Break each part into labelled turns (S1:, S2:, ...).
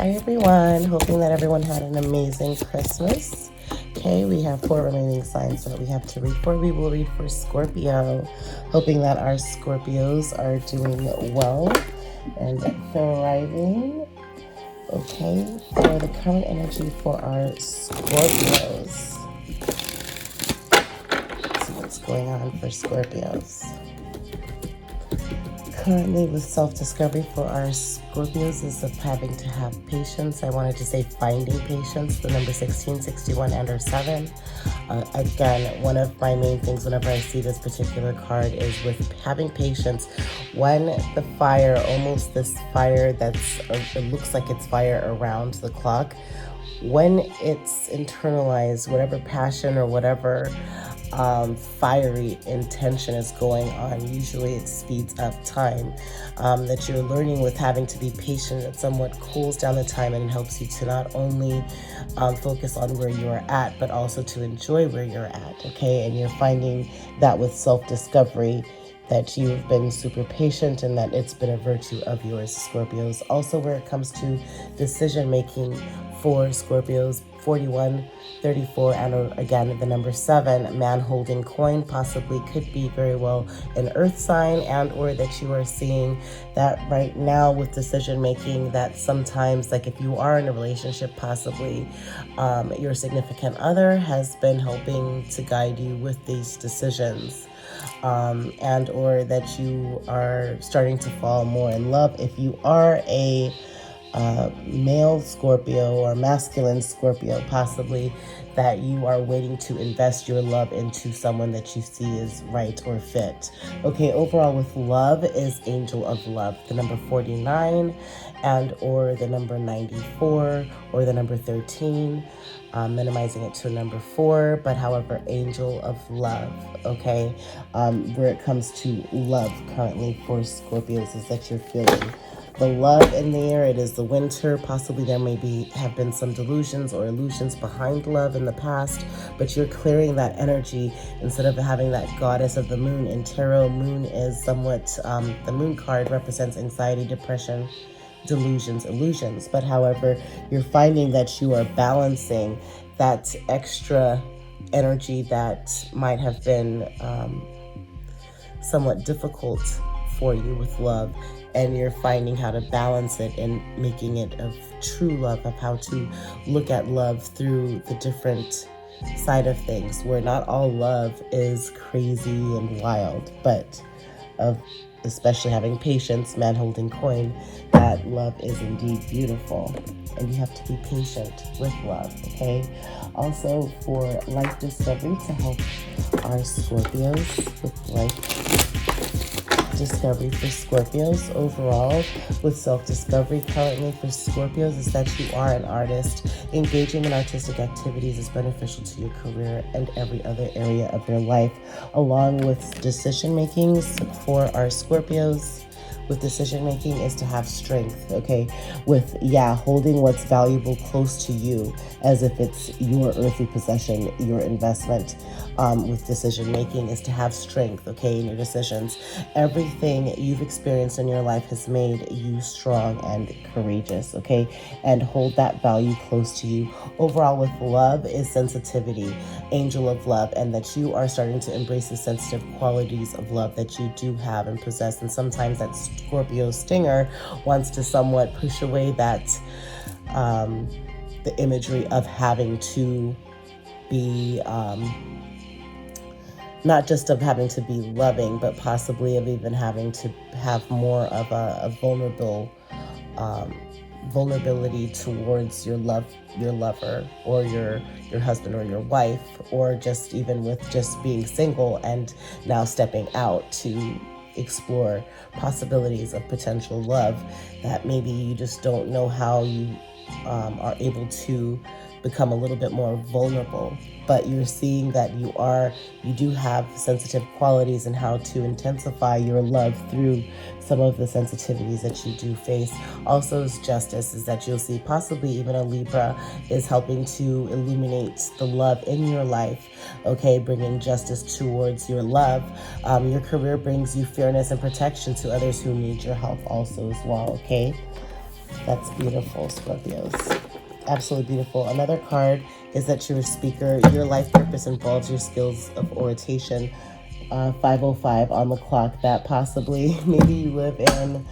S1: Hi everyone, hoping that everyone had an amazing Christmas. Okay, we have 4 remaining signs that we have to read for. We will read for Scorpio, hoping that our Scorpios are doing well and thriving. Okay, for the current energy for our Scorpios. Let's see what's going on for Scorpios. Currently with self-discovery for our Scorpios is of having to have patience. I wanted to say finding patience, the number 16, 61, and or 7. Again, one of my main things whenever I see this particular card is with having patience when the fire, almost this fire that's, it looks like it's fire around the clock, when it's internalized, whatever passion or whatever fiery intention is going on, usually it speeds up time that you're learning with having to be patient. It somewhat cools down the time and it helps you to not only focus on where you're at, but also to enjoy where you're at, okay? And you're finding that with self-discovery that you've been super patient and that it's been a virtue of yours, Scorpios. Also, where it comes to decision making for Scorpios, 41, 34, and again, the number 7, man holding coin, possibly could be very well an earth sign, and or that you are seeing that right now with decision making, that sometimes, like if you are in a relationship, possibly your significant other has been helping to guide you with these decisions. And or that you are starting to fall more in love. If you are a male Scorpio or masculine Scorpio, possibly that you are waiting to invest your love into someone that you see is right or fit. Okay, overall with love is angel of love, the number 49 and or the number 94 or the number 13. Minimizing it to a number 4, but however, angel of love, okay? Where it comes to love currently for Scorpios is that you're feeling the love in the air. It is the winter. Possibly there have been some delusions or illusions behind love in the past, but you're clearing that energy instead of having that goddess of the moon. In tarot, moon is somewhat, the moon card represents anxiety, depression, delusions, illusions. But however, you're finding that you are balancing that extra energy that might have been somewhat difficult for you with love, and you're finding how to balance it and making it of true love, of how to look at love through the different side of things, where not all love is crazy and wild, but of especially having patience, man holding coin, that love is indeed beautiful. And you have to be patient with love, okay? Also for life discovery to help our Scorpios with life discovery for Scorpios overall with self-discovery currently for Scorpios is that you are an artist. Engaging in artistic activities is beneficial to your career and every other area of your life, along with decision makings for our Scorpios. With decision making is to have strength, okay? With, holding what's valuable close to you as if it's your earthly possession, your investment. With decision making is to have strength, okay, in your decisions. Everything you've experienced in your life has made you strong and courageous, okay? And hold that value close to you. Overall, with love is sensitivity, angel of love, and that you are starting to embrace the sensitive qualities of love that you do have and possess. And sometimes that Scorpio stinger wants to somewhat push away that the imagery of having to be not just of having to be loving, but possibly of even having to have more of a vulnerability towards your lover, or your husband or your wife, or just even with just being single and now stepping out to explore possibilities of potential love that maybe you just don't know how you are able to become a little bit more vulnerable, but you're seeing that you do have sensitive qualities and how to intensify your love through some of the sensitivities that you do face. Also, justice is that you'll see possibly even a Libra is helping to illuminate the love in your life, okay, bringing justice towards your love. Your career brings you fairness and protection to others who need your help also as well, okay? That's beautiful, Scorpios. Absolutely beautiful. Another card is that you're a speaker. Your life purpose involves your skills of oration. 5:05 on the clock. That possibly, maybe you live in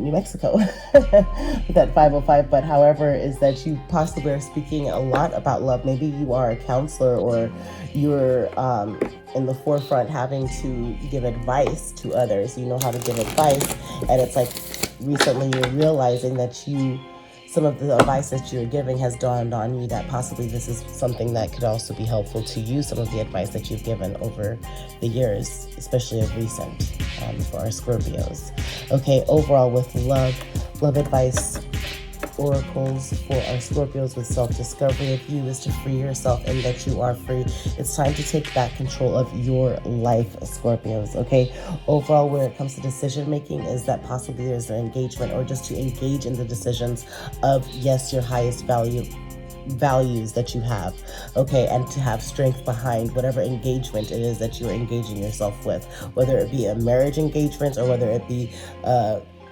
S1: New Mexico with that 5:05, but however, is that you possibly are speaking a lot about love. Maybe you are a counselor, or you're in the forefront having to give advice to others. You know how to give advice, and it's like recently you're realizing that some of the advice that you're giving has dawned on you that possibly this is something that could also be helpful to you, some of the advice that you've given over the years, especially of recent, for our Scorpios. Okay, overall with love advice, oracles for our Scorpios with self-discovery of you is to free yourself and that you are free. It's time to take back control of your life, Scorpios, okay? Overall, when it comes to decision making, is that possibly there's an engagement or just to engage in the decisions of, yes, your highest values that you have, okay, and to have strength behind whatever engagement it is that you're engaging yourself with, whether it be a marriage engagement or whether it be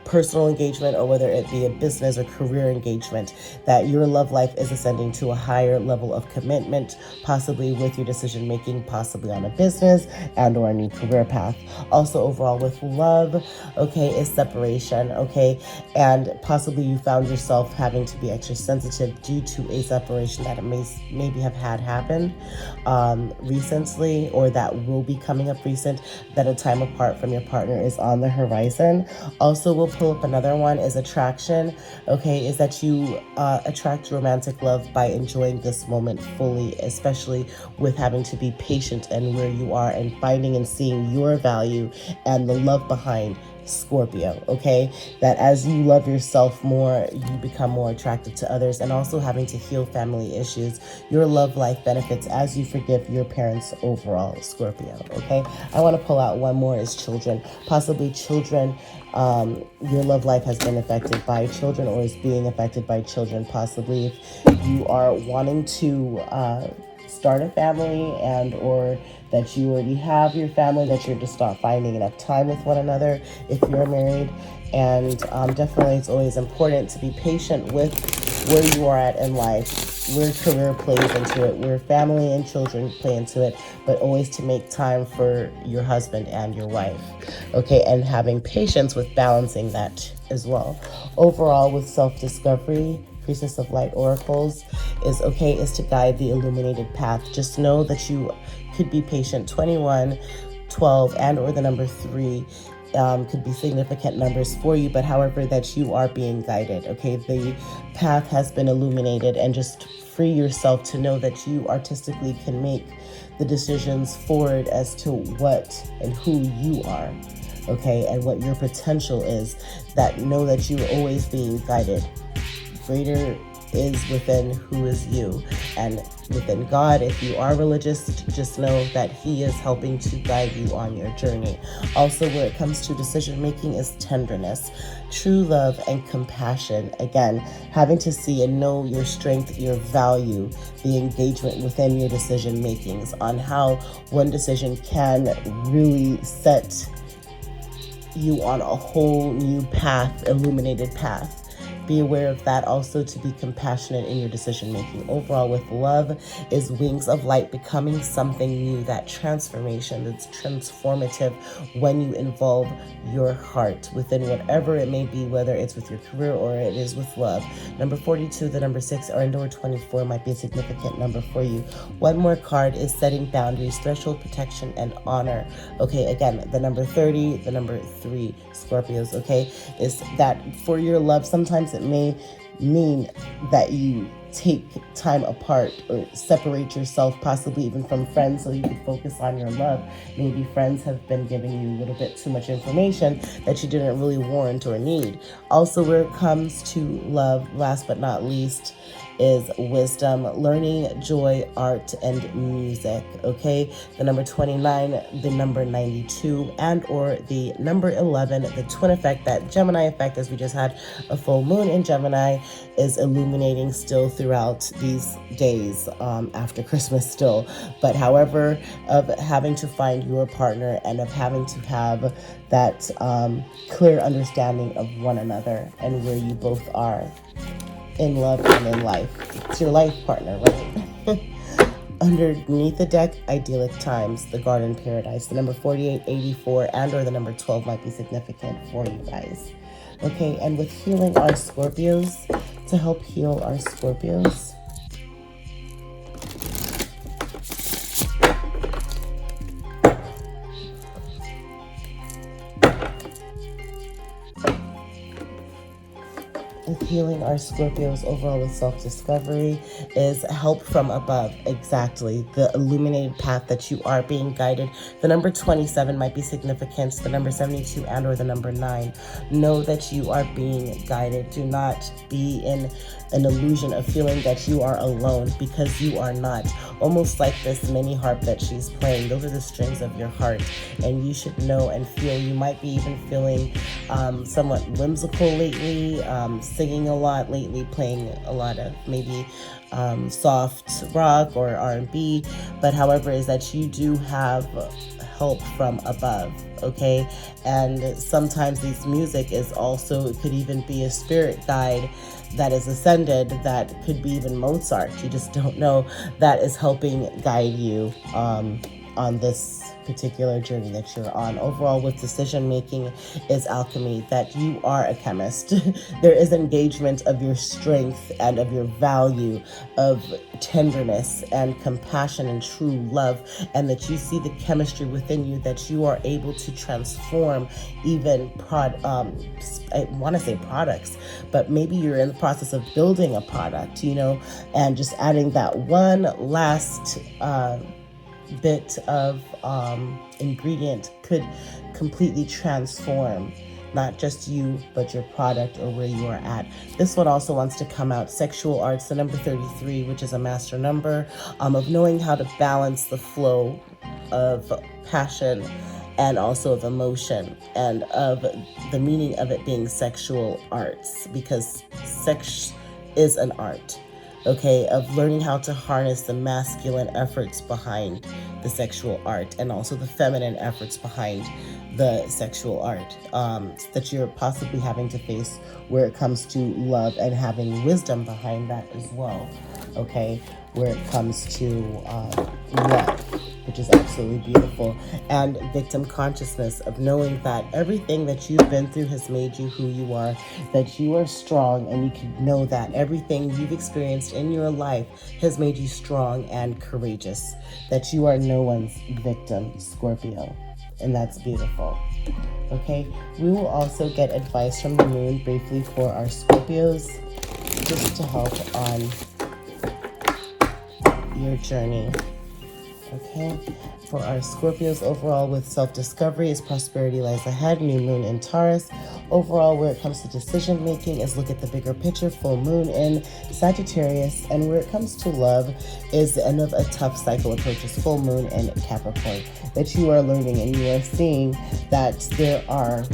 S1: personal engagement or whether it be a business or career engagement, that your love life is ascending to a higher level of commitment, possibly with your decision making, possibly on a business and or a new career path. Also overall with love, okay, is separation, okay, and possibly you found yourself having to be extra sensitive due to a separation that it maybe have had happened recently, or that will be coming up recent, that a time apart from your partner is on the horizon. Also, we'll pull up another one is attraction, okay, is that you attract romantic love by enjoying this moment fully, especially with having to be patient and where you are and finding and seeing your value and the love behind Scorpio, okay, that as you love yourself more, you become more attractive to others, and also having to heal family issues. Your love life benefits as you forgive your parents overall, Scorpio, okay. I want to pull out one more is children, possibly children. Your love life has been affected by children or is being affected by children, possibly if you are wanting to start a family and or that you already have your family, that you're just not finding enough time with one another if you're married. And definitely it's always important to be patient with where you are at in life, where career plays into it, where family and children play into it, but always to make time for your husband and your wife, okay, and having patience with balancing that as well. Overall, with self-discovery, Priestess of Light oracles is to guide the illuminated path. Just know that you could be patient. 21, 12, and or the number 3 could be significant numbers for you, but however that you are being guided, okay? The path has been illuminated, and just free yourself to know that you artistically can make the decisions forward as to what and who you are, okay, and what your potential is. That know that you are always being guided. Greater is within who is you, and within God, if you are religious, just know that He is helping to guide you on your journey. Also, where it comes to decision making is tenderness, true love, and compassion. Again, having to see and know your strength, your value, the engagement within your decision makings on how one decision can really set you on a whole new path, illuminated path. Be aware of that. Also to be compassionate in your decision making. Overall, with love is wings of light, becoming something new, that transformation that's transformative when you involve your heart within whatever it may be, whether it's with your career or it is with love. Number 42, the number 6, or number 24 might be a significant number for you. One more card is setting boundaries, threshold protection, and honor. Okay, again, the number 30, the number 3, Scorpios, okay, is that for your love, sometimes it may mean that you take time apart or separate yourself, possibly even from friends, so you can focus on your love. Maybe friends have been giving you a little bit too much information that you didn't really warrant or need. Also, where it comes to love, last but not least, is wisdom, learning, joy, art, and music, okay? The number 29, the number 92, and or the number 11, the twin effect, that Gemini effect, as we just had a full moon in Gemini, is illuminating still throughout these days after Christmas still. But however, of having to find your partner and of having to have that clear understanding of one another and where you both are in love and in life. It's your life partner, right? Underneath the deck, idyllic times, the garden paradise. The number 48, 84, and or the number 12 might be significant for you guys. Okay, and with healing our Scorpios, to help heal our Scorpios, healing our Scorpios overall with self-discovery is help from above. Exactly. The illuminated path that you are being guided. The number 27 might be significant. The number 72 and or the number 9. Know that you are being guided. Do not be in an illusion of feeling that you are alone, because you are not. Almost like this mini harp that she's playing. Those are the strings of your heart, and you should know and feel. You might be even feeling somewhat whimsical lately, singing a lot lately, playing a lot of maybe soft rock or R&B, but however is that you do have help from above, okay? And sometimes this music is also, it could even be a spirit guide that is ascended, that could be even Mozart, you just don't know, that is helping guide you on this particular journey that you're on. Overall, with decision making is alchemy, that you are a chemist. There is engagement of your strength and of your value, of tenderness and compassion and true love, and that you see the chemistry within you, that you are able to transform even I want to say products, but maybe you're in the process of building a product, you know, and just adding that one last bit of ingredient could completely transform not just you, but your product or where you are at. This one also wants to come out. Sexual arts, the number 33, which is a master number, of knowing how to balance the flow of passion and also of emotion, and of the meaning of it being sexual arts, because sex is an art. Okay, of learning how to harness the masculine efforts behind the sexual art and also the feminine efforts behind the sexual art that you're possibly having to face where it comes to love, and having wisdom behind that as well, okay, where it comes to love, which is absolutely beautiful, and victim consciousness of knowing that everything that you've been through has made you who you are, that you are strong, and you can know that everything you've experienced in your life has made you strong and courageous, that you are no one's victim, Scorpio, and that's beautiful. Okay, we will also get advice from the moon briefly for our Scorpios, just to help on your journey. Okay, for our Scorpios overall with self-discovery is prosperity lies ahead, new moon in Taurus. Overall, where it comes to decision making is look at the bigger picture, full moon in Sagittarius. And where it comes to love is the end of a tough cycle approaches, full moon in Capricorn. That you are learning and you are seeing that there are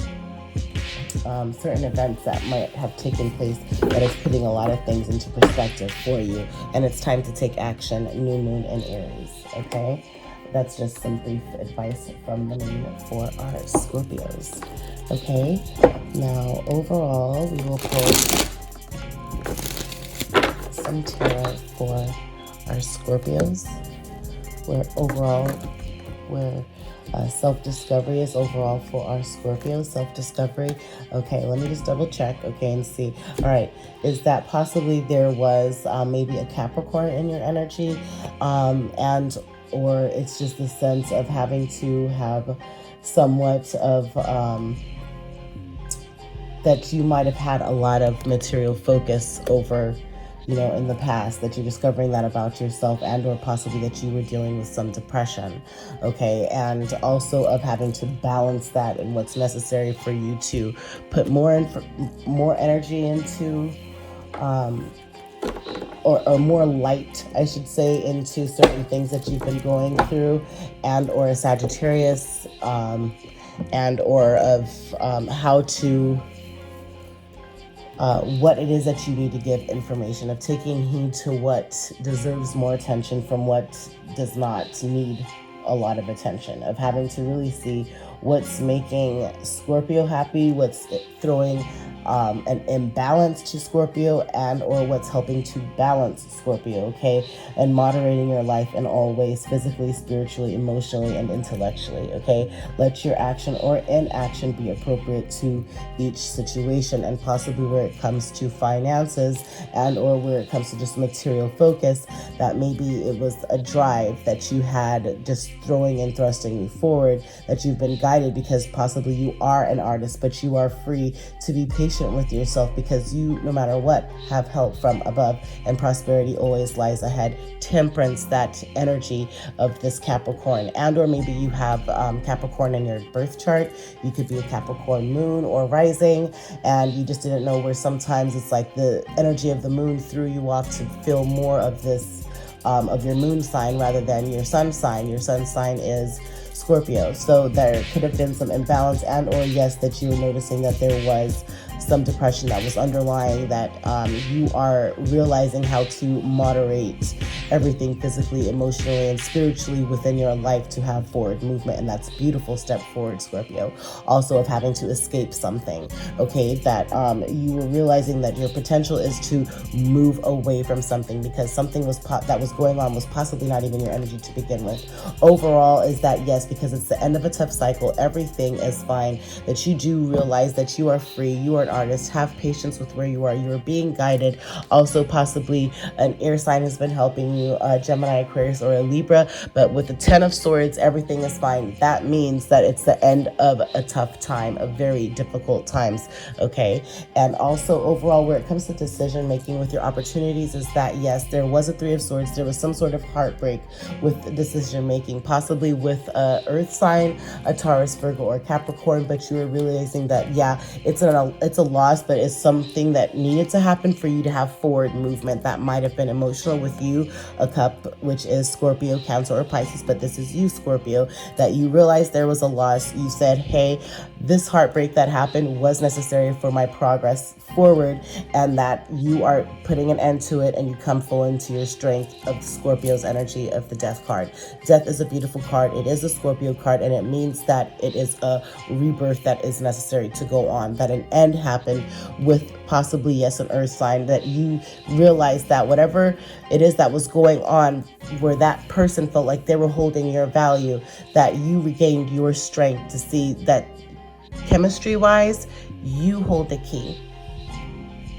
S1: certain events that might have taken place that is putting a lot of things into perspective for you, and it's time to take action. New moon in Aries. Okay, that's just some brief advice from the moon for our Scorpios. Okay, now overall we will pull some tarot for our Scorpios, where overall self-discovery is overall for our Scorpio. Self-discovery. Okay, let me just double check, okay, and see. All right, is that possibly there was maybe a Capricorn in your energy, and or it's just the sense of having to have somewhat of that you might have had a lot of material focus over, you know, in the past, that you're discovering that about yourself, and or possibly that you were dealing with some depression, okay, and also of having to balance that and what's necessary for you to put more energy into or more light, I should say, into certain things that you've been going through, and or a Sagittarius, and or of how to what it is that you need to give information, of taking heed to what deserves more attention from what does not need a lot of attention, of having to really see what's making Scorpio happy, what's throwing an imbalance to Scorpio, and or what's helping to balance Scorpio, okay? And moderating your life in all ways, physically, spiritually, emotionally, and intellectually, okay? Let your action or inaction be appropriate to each situation, and possibly where it comes to finances and or where it comes to just material focus, that maybe it was a drive that you had just throwing and thrusting you forward, that you've been guided, because possibly you are an artist, but you are free to be patient with yourself, because you, no matter what, have help from above, and prosperity always lies ahead. Temperance, that energy of this Capricorn, and or maybe you have Capricorn in your birth chart. You could be a Capricorn moon or rising, and you just didn't know, where sometimes it's like the energy of the moon threw you off to feel more of this of your moon sign rather than your sun sign. Your sun sign is Scorpio. So there could have been some imbalance, and or yes, that you were noticing that there was some depression that was underlying, that you are realizing how to moderate everything physically, emotionally, and spiritually within your life to have forward movement. And that's a beautiful step forward, Scorpio. Also of having to escape something, okay, that you were realizing that your potential is to move away from something, because something was that was going on was possibly not even your energy to begin with. Overall is that yes, because it's the end of a tough cycle, everything is fine, that you do realize that you are free, you are an artist, have patience with where you are being guided. Also possibly an air sign has been helping you, Gemini, Aquarius, or a Libra, but with the 10 of Swords, everything is fine. That means that it's the end of a tough time, of very difficult times, okay? And also overall, where it comes to decision making with your opportunities, is that yes, there was a 3 of Swords, there was some sort of heartbreak with decision making, possibly with a earth sign, a Taurus, Virgo, or Capricorn, but you were realizing that yeah, it's a loss, but it's something that needed to happen for you to have forward movement. That might have been emotional with you, a Cup, which is Scorpio, Cancer, or Pisces, but this is you, Scorpio, that you realized there was a loss. You said, hey, this heartbreak that happened was necessary for my progress forward, and that you are putting an end to it, and you come full into your strength of Scorpio's energy of the Death card. Death is a beautiful card. It is a Scorpio card, and it means that it is a rebirth that is necessary to go on, that an end happened with possibly, yes, an earth sign, that you realize that whatever it is that was going on, where that person felt like they were holding your value, that you regained your strength to see that chemistry wise, you hold the key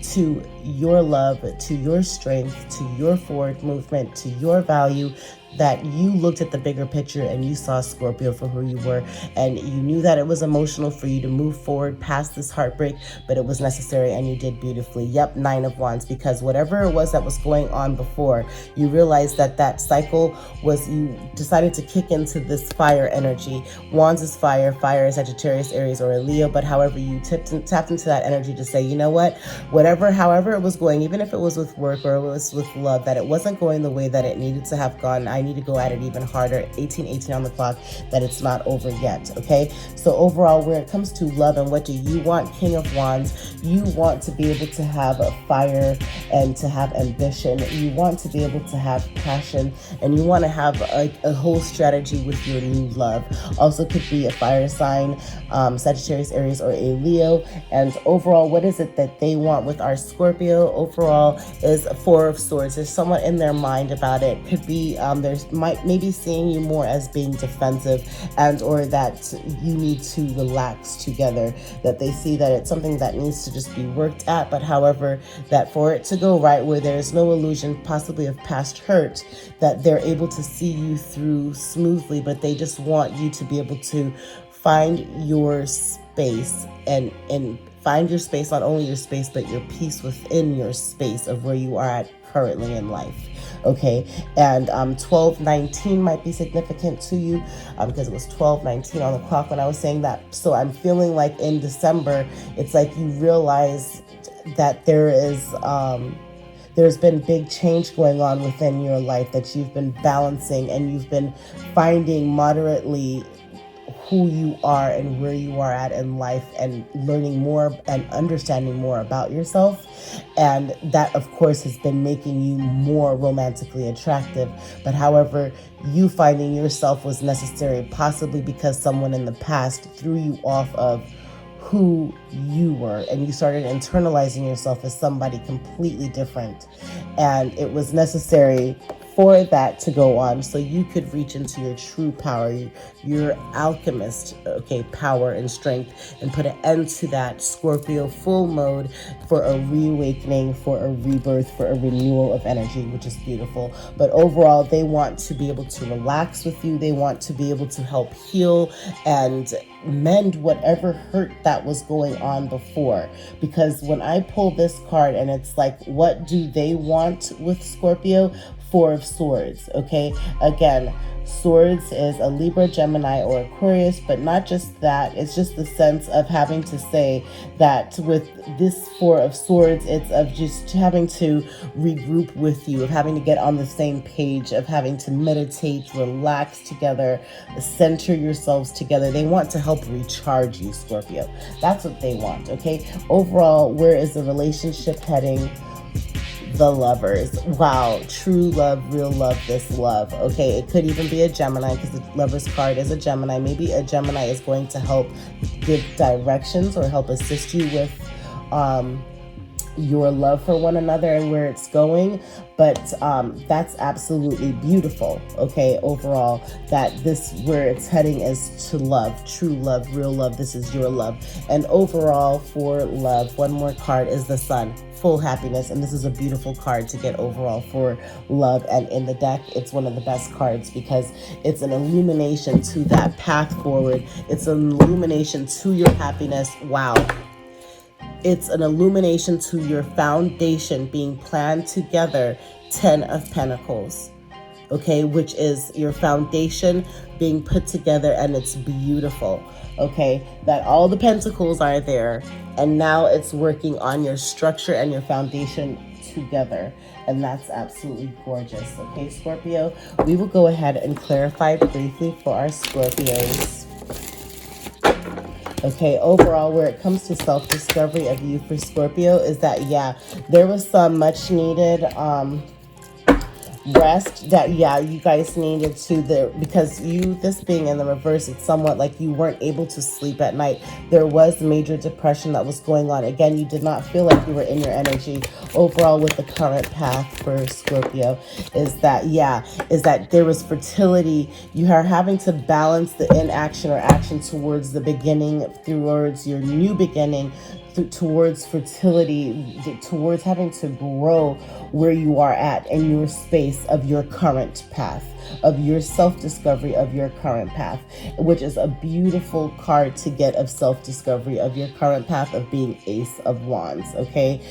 S1: to your love, to your strength, to your forward movement, to your value, that you looked at the bigger picture and you saw Scorpio for who you were, and you knew that it was emotional for you to move forward past this heartbreak, but it was necessary, and you did beautifully. Yep, 9 of Wands, because whatever it was that was going on before, you realized that that cycle was, you decided to kick into this fire energy. Wands is fire, fire is Sagittarius, Aries, or a Leo, but however you tapped into that energy to say, you know what, however it was going, even if it was with work or it was with love, that it wasn't going the way that it needed to have gone. I need to go at it even harder. 1818 on the clock, that it's not over yet, okay? So overall, where it comes to love and what do you want, King of Wands, you want to be able to have a fire and to have ambition. You want to be able to have passion, and you want to have a whole strategy with your new love. Also could be a fire sign, Sagittarius, Aries, or a Leo. And overall, what is it that they want with our Scorpio? Overall is 4 of Swords. There's someone in their mind about it. Could be there's maybe seeing you more as being defensive, and or that you need to relax together, that they see that it's something that needs to just be worked at, but however, that for it to go right, where there's no illusion possibly of past hurt, that they're able to see you through smoothly, but they just want you to be able to find your space, and find your space, not only your space, but your peace within your space of where you are at currently in life. Okay, and 1219 might be significant to you, because it was 1219 on the clock when I was saying that. So I'm feeling like in December, it's like you realize that there is there's been big change going on within your life that you've been balancing, and you've been finding moderately who you are and where you are at in life, and learning more and understanding more about yourself. And that, of course, has been making you more romantically attractive. But however, you finding yourself was necessary, possibly because someone in the past threw you off of who you were, and you started internalizing yourself as somebody completely different. And it was necessary for that to go on so you could reach into your true power, your alchemist, power and strength, and put an end to that Scorpio full mode for a reawakening, for a rebirth, for a renewal of energy, which is beautiful. But overall, they want to be able to relax with you. They want to be able to help heal and mend whatever hurt that was going on before. Because when I pull this card, and it's like, what do they want with Scorpio? Four of Swords, okay? Again, Swords is a Libra, Gemini, or Aquarius, but not just that. It's just the sense of having to say that with this Four of Swords, it's of just having to regroup with you, of having to get on the same page, of having to meditate, relax together, center yourselves together. They want to help recharge you, Scorpio. That's what they want, okay? Overall, where is the relationship heading? The Lovers. Wow, true love, real love, this love. Okay, it could even be a Gemini, because the Lovers card is a Gemini. Maybe a Gemini is going to help give directions or help assist you with your love for one another and where it's going. But that's absolutely beautiful, okay? Overall, that this, where it's heading is to love, true love, real love. This is your love. And overall, for love, one more card is the Sun, full happiness. And this is a beautiful card to get overall for love. And in the deck, it's one of the best cards because it's an illumination to that path forward. It's an illumination to your happiness. Wow. It's an illumination to your foundation being planned together. 10 of Pentacles, okay, which is your foundation being put together, and it's beautiful, okay, that all the pentacles are there, and now it's working on your structure and your foundation together, and that's absolutely gorgeous. Okay, Scorpio, we will go ahead and clarify briefly for our Scorpios. Okay, overall, where it comes to self-discovery of you for Scorpio is that, yeah, there was some much needed rest that, yeah, you guys needed to, because this being in the reverse, it's somewhat like you weren't able to sleep at night. There was major depression that was going on. Again, you did not feel like you were in your energy. Overall, with the current path for Scorpio is that there was fertility. You are having to balance the inaction or action towards the beginning, towards your new beginning, towards fertility, towards having to grow where you are at in your space of your current path, of your self-discovery of your current path, which is a beautiful card to get of self-discovery of your current path of being Ace of Wands, okay?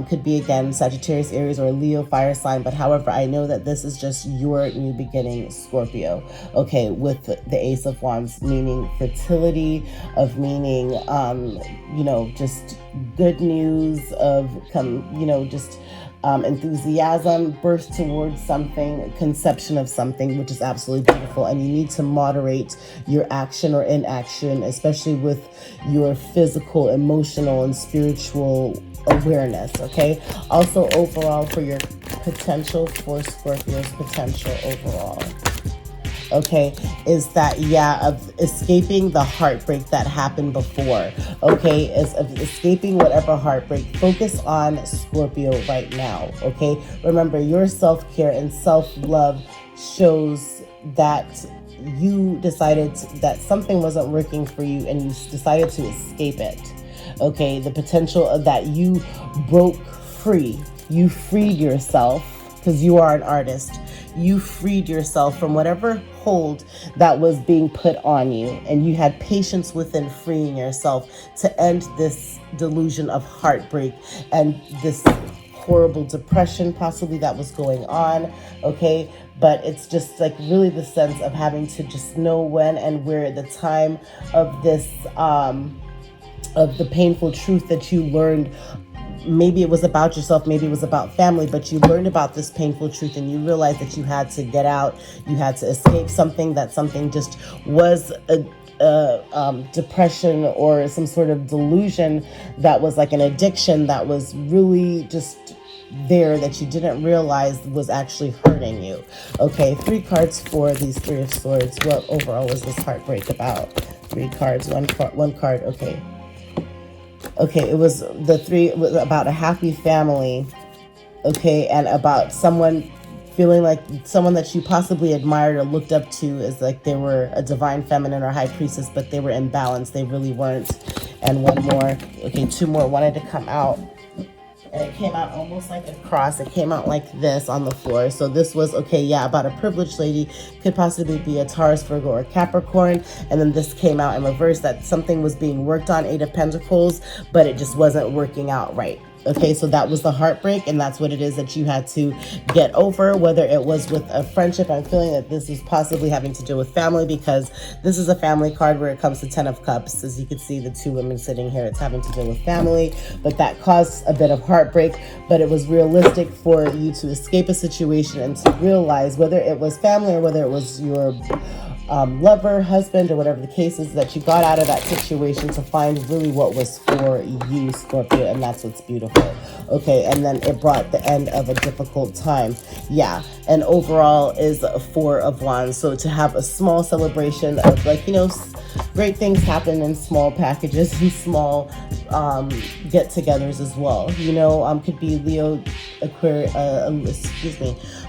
S1: Could be, again, Sagittarius, Aries, or Leo fire sign, but however, I know that this is just your new beginning, Scorpio, okay, with the Ace of Wands, meaning fertility, of meaning, just good news, of enthusiasm, burst towards something, conception of something, which is absolutely beautiful. And you need to moderate your action or inaction, especially with your physical, emotional, and spiritual awareness, okay? Also, overall, for your potential, for Scorpio's potential overall, okay, is that, of escaping the heartbreak that happened before, okay, is of escaping whatever heartbreak. Focus on Scorpio right now, okay? Remember, your self-care and self-love shows that you decided that something wasn't working for you and you decided to escape it, okay? The potential of that you broke free. You freed yourself because you are an artist. You freed yourself from whatever hold that was being put on you, and you had patience within freeing yourself to end this delusion of heartbreak and this horrible depression possibly that was going on, okay? But it's just like really the sense of having to just know when and where at the time of this of the painful truth that you learned maybe it was about yourself, maybe it was about family, but you learned about this painful truth and you realized that you had to get out, you had to escape something, that something just was a depression or some sort of delusion that was like an addiction that was really just there that you didn't realize was actually hurting you. Okay, 3 cards for these 3 of Swords. What overall was this heartbreak about? 3 cards, one card. Okay. Okay, it was the 3, it was about a happy family. Okay, and about someone feeling like someone that you possibly admired or looked up to as like they were a divine feminine or high priestess, but they were imbalanced. They really weren't. And one more. Okay, 2 more wanted to come out. And it came out almost like a cross. It came out like this on the floor. So this was, okay, yeah, about a privileged lady. Could possibly be a Taurus, Virgo, or Capricorn. And then this came out in reverse, that something was being worked on, 8 of Pentacles, but it just wasn't working out right. Okay, so that was the heartbreak, and that's what it is that you had to get over, whether it was with a friendship. I'm feeling that this is possibly having to do with family, because this is a family card where it comes to 10 of Cups. As you can see, the 2 women sitting here, it's having to do with family, but that caused a bit of heartbreak. But it was realistic for you to escape a situation and to realize, whether it was family or whether it was your lover, husband, or whatever the case is, that you got out of that situation to find really what was for you, Scorpio, and that's what's beautiful. Okay, and then it brought the end of a difficult time. Yeah, and overall is a 4 of Wands. So to have a small celebration of, like, you know, great things happen in small packages and small get-togethers as well. You know, could be Leo, Aquarius,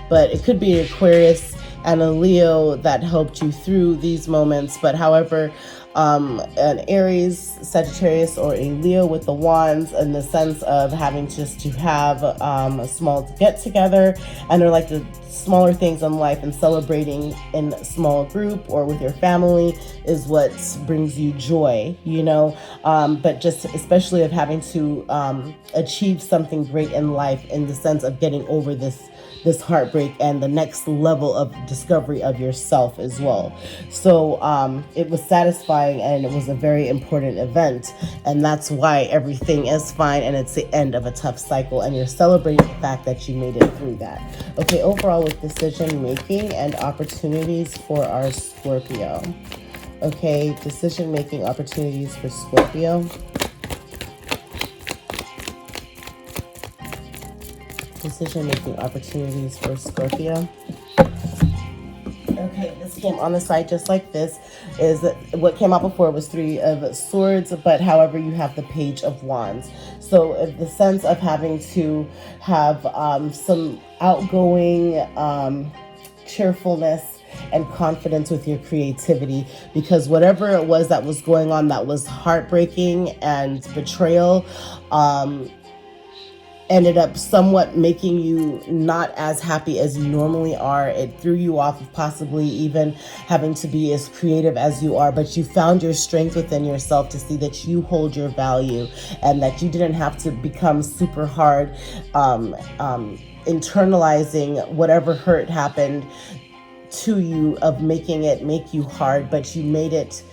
S1: but it could be Aquarius and a Leo that helped you through these moments. But however, an Aries, Sagittarius, or a Leo with the wands, in the sense of having just to have a small get together, and they're like the smaller things in life, and celebrating in a small group or with your family is what brings you joy, you know. But just especially of having to achieve something great in life, in the sense of getting over this heartbreak and the next level of discovery of yourself as well. So it was satisfying, and it was a very important event, and that's why everything is fine, and it's the end of a tough cycle, and you're celebrating the fact that you made it through that. Okay, overall with decision making and opportunities for our Scorpio. Okay, decision making opportunities for Scorpio. Decision-making opportunities for Scorpio. Okay, this came on the side just like this. Is what came out before was 3 of Swords, but however, you have the Page of Wands. So the sense of having to have some outgoing cheerfulness and confidence with your creativity, because whatever it was that was going on that was heartbreaking and betrayal, ended up somewhat making you not as happy as you normally are. It threw you off of possibly even having to be as creative as you are, but you found your strength within yourself to see that you hold your value, and that you didn't have to become super hard, internalizing whatever hurt happened to you, of making it make you hard, but you made it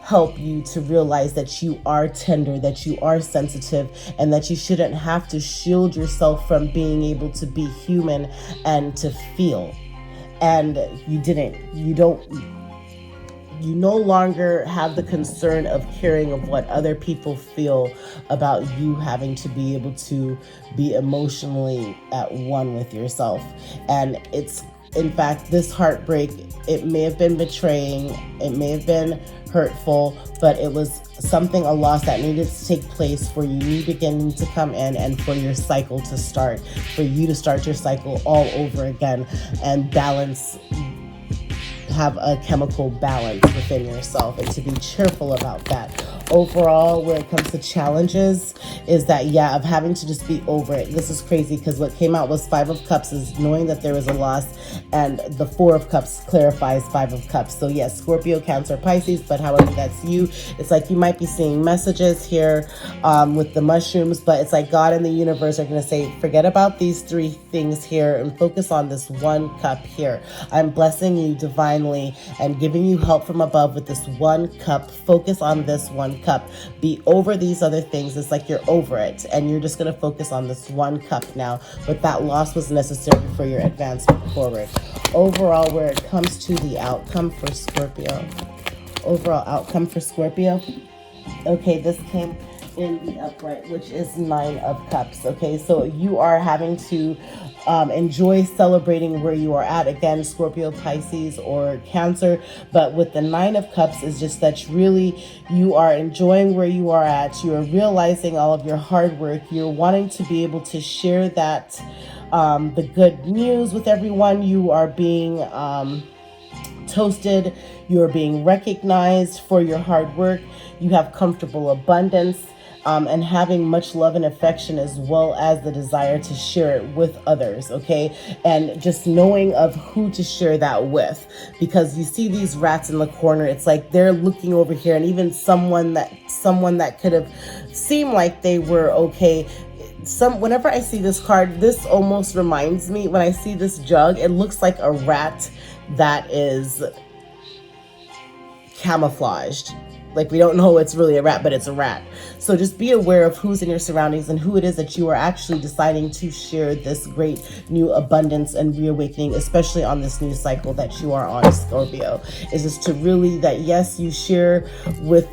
S1: help you to realize that you are tender, that you are sensitive, and that you shouldn't have to shield yourself from being able to be human and to feel. And you didn't. You no longer have the concern of caring of what other people feel about you having to be able to be emotionally at one with yourself. And it's, in fact, this heartbreak, it may have been betraying, it may have been hurtful, but it was something, a loss that needed to take place for you, new beginning to come in, and for your cycle to start, for you to start your cycle all over again and balance, have a chemical balance within yourself, and to be cheerful about that. Overall, when it comes to challenges, is that, yeah, of having to just be over it. This is crazy, because what came out was 5 of Cups, is knowing that there was a loss, and the 4 of Cups clarifies 5 of Cups. So yes, Scorpio, Cancer, Pisces, but however that's you, it's like you might be seeing messages here with the mushrooms, but it's like God and the universe are going to say, forget about these 3 things here and focus on this 1 cup here. I'm blessing you divinely and giving you help from above with this 1 cup. Focus on this 1 cup. Be over these other things. It's like you're over it and you're just going to focus on this one cup now, but that loss was necessary for your advancement forward. Overall, where it comes to the outcome for Scorpio, overall outcome for Scorpio, okay, this came in the upright, which is 9 of Cups. Okay, so you are having to enjoy celebrating where you are at. Again, Scorpio, Pisces, or Cancer. But with the 9 of Cups is just that really you are enjoying where you are at. You are realizing all of your hard work. You're wanting to be able to share that, the good news with everyone. You are being toasted. You're being recognized for your hard work. You have comfortable abundance. And having much love and affection, as well as the desire to share it with others, okay? And just knowing of who to share that with, because you see these rats in the corner, it's like they're looking over here, and even someone that could have seemed like they were okay. Whenever I see this card, this almost reminds me, when I see this jug, it looks like a rat that is camouflaged. Like, we don't know it's really a rat, but it's a rat. So just be aware of who's in your surroundings and who it is that you are actually deciding to share this great new abundance and reawakening, especially on this new cycle that you are on, Scorpio. Is just to really, that yes, you share with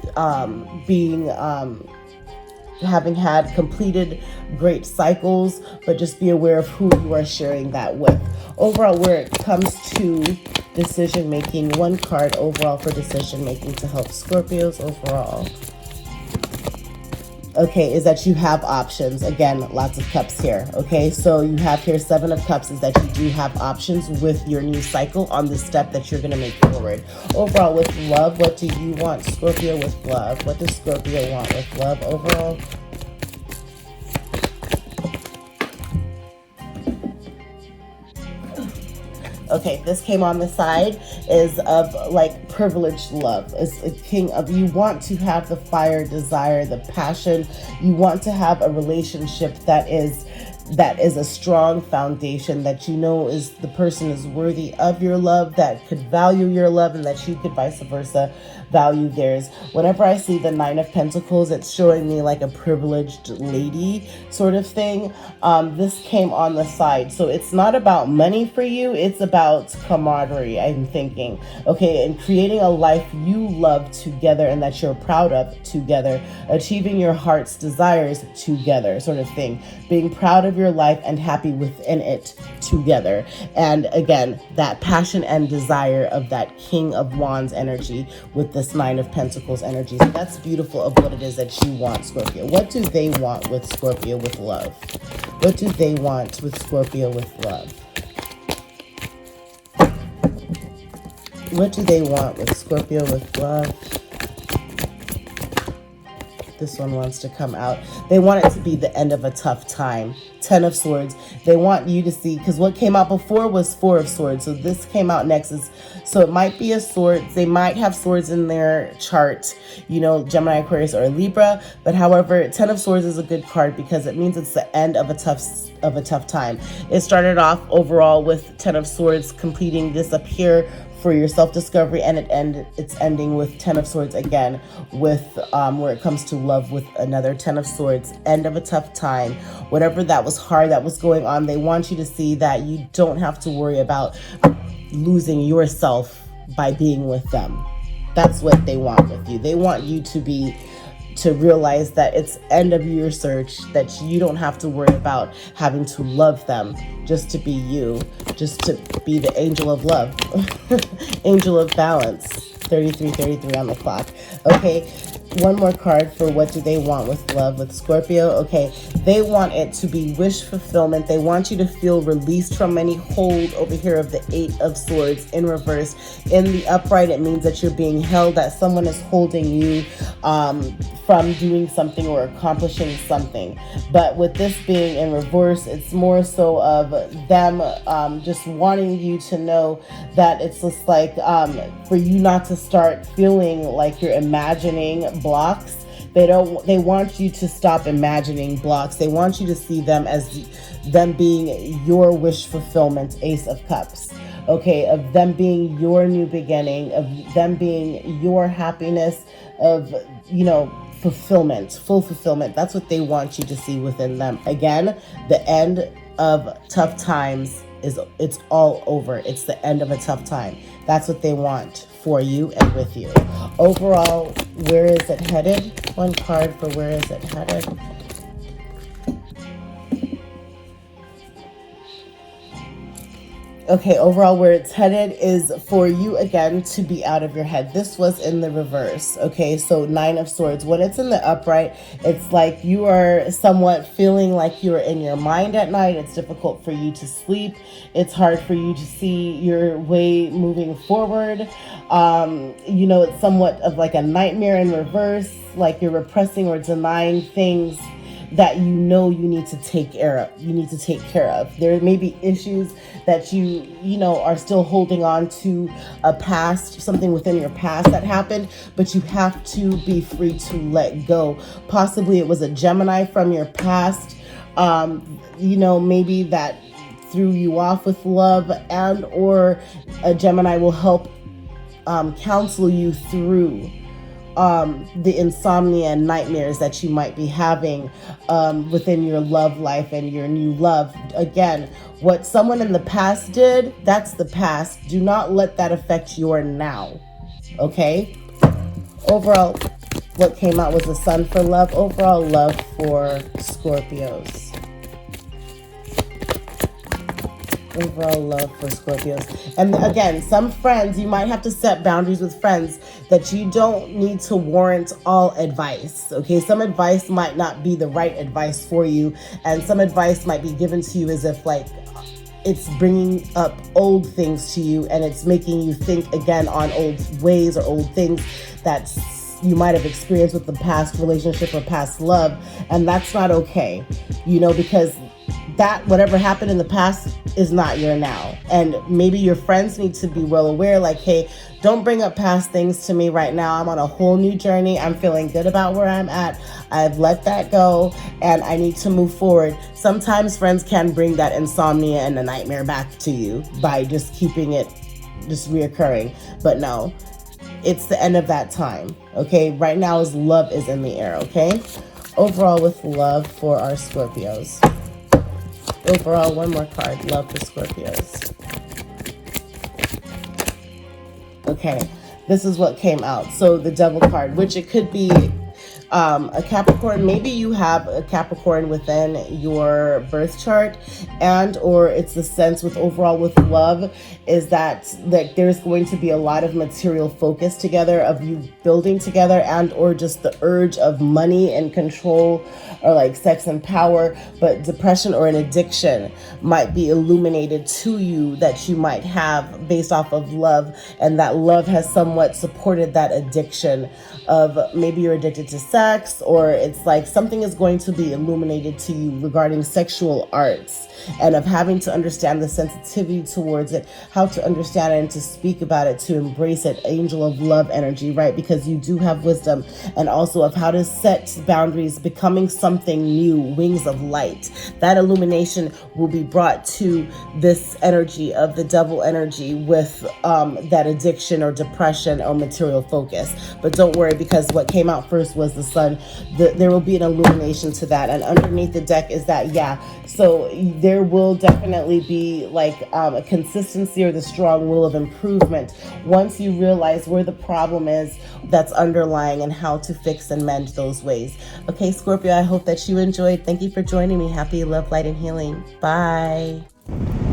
S1: having had completed great cycles, but just be aware of who you are sharing that with. Overall, where it comes to decision making, one card overall for decision making to help Scorpios overall, okay, is that you have options. Again, lots of cups here. Okay, so you have here 7 of Cups, is that you do have options with your new cycle on the step that you're going to make forward. Overall, with love, what do you want, Scorpio, with love? What does Scorpio want with love overall? Okay, this came on the side is of like privileged love. It's a king of, you want to have the fire, desire, the passion. You want to have a relationship that is a strong foundation, that you know is the person is worthy of your love, that could value your love, and that you could vice versa value theirs. Whenever I see the 9 of Pentacles, it's showing me like a privileged lady sort of thing. This came on the side, so it's not about money for you, it's about camaraderie, I'm thinking. Okay, and creating a life you love together and that you're proud of together, achieving your heart's desires together, sort of thing. Being proud of your life and happy within it together. And again, that passion and desire of that King of Wands energy with this 9 of Pentacles energy. So that's beautiful of what it is that you want, Scorpio. What do they want with Scorpio with love? What do they want with Scorpio with love? What do they want with Scorpio with love? This one wants to come out. They want it to be the end of a tough time. 10 of Swords. They want you to see, because what came out before was 4 of Swords. So this came out next. So it might be a sword. They might have swords in their chart, you know, Gemini, Aquarius, or Libra. But however, 10 of Swords is a good card because it means it's the end of a tough time. It started off overall with 10 of Swords completing this up here for your self-discovery, and it's ending with 10 of Swords again with where it comes to love with another 10 of Swords, end of a tough time. Whatever that was hard that was going on, they want you to see that you don't have to worry about losing yourself by being with them. That's what they want with you. They want you to realize that it's end of your search, that you don't have to worry about having to love them, just to be you, just to be the angel of love, angel of balance. 33 on the clock. Okay, one more card for what do they want with love with Scorpio. Okay, they want it to be wish fulfillment. They want you to feel released from any hold over here of the 8 of Swords in reverse. In the upright, it means that you're being held, that someone is holding you from doing something or accomplishing something. But with this being in reverse, it's more so of them just wanting you to know that it's just like for you not to start feeling like you're imagining blocks. They want you to stop imagining blocks. They want you to see them as them being your wish fulfillment, Ace of Cups. okay, of them being your new beginning, of them being your happiness, of, fulfillment, full fulfillment. That's what they want you to see within them. Again, the end of tough times it's all over. It's the end of a tough time. That's what they want for you and with you. Overall, where is it headed? One card for where is it headed? Okay, overall where it's headed is for you again to be out of your head. This was in the reverse. Okay, so 9 of Swords. When it's in the upright, it's like you are somewhat feeling like you're in your mind at night. It's difficult for you to sleep. It's hard for you to see your way moving forward. It's somewhat of like a nightmare in reverse, like you're repressing or denying things that you need to take care of. There may be issues that you are still holding on to, a past, something within your past that happened, but you have to be free to let go. Possibly it was a Gemini from your past, maybe that threw you off with love, and or a Gemini will help counsel you through the insomnia and nightmares that you might be having within your love life and your new love. Again, what someone in the past did, that's the past. Do not let that affect your now. Okay? Overall, what came out was the Sun for love. Overall love for Scorpios. Overall love for Scorpios. And again, some friends, you might have to set boundaries with friends that you don't need to warrant all advice. Okay, some advice might not be the right advice for you, and some advice might be given to you as if like it's bringing up old things to you, and it's making you think again on old ways or old things that you might have experienced with the past relationship or past love, and that's not okay, because that whatever happened in the past is not your now. And maybe your friends need to be well aware, like, hey, don't bring up past things to me right now. I'm on a whole new journey. I'm feeling good about where I'm at. I've let that go and I need to move forward. Sometimes friends can bring that insomnia and the nightmare back to you by just keeping it just reoccurring. But no, it's the end of that time. Okay, right now love is in the air. Okay, overall with love for our Scorpios. Overall, one more card. Love for Scorpios. Okay, this is what came out. So the Devil card, which it could be a Capricorn. Maybe you have a Capricorn within your birth chart, and or it's the sense with overall with love is that there's going to be a lot of material focus together, of you building together, and or just the urge of money and control, or like sex and power. But depression or an addiction might be illuminated to you that you might have based off of love, and that love has somewhat supported that addiction of maybe you're addicted to sex, or it's like something is going to be illuminated to you regarding sexual arts, and of having to understand the sensitivity towards it, how to understand it and to speak about it, to embrace it, angel of love energy, right? Because you do have wisdom, and also of how to set boundaries, becoming something new, wings of light. That illumination will be brought to this energy of the Devil energy with that addiction or depression or material focus. But don't worry, because what came out first was the Sun. There will be an illumination to that, and underneath the deck is that, so there will definitely be like a consistency or the strong will of improvement once you realize where the problem is that's underlying and how to fix and mend those ways. Okay, Scorpio, I hope that you enjoyed. Thank you for joining me. Happy love, light, and healing. Bye.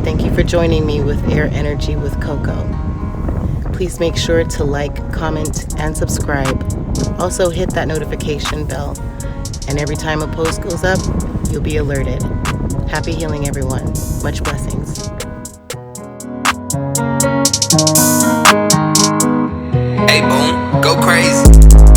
S1: Thank you for joining me with Air Energy with Coco. Please make sure to like, comment, and subscribe. Also hit that notification bell, and every time a post goes up, you'll be alerted. Happy healing, everyone. Much blessings.
S2: Hey, boom, go crazy.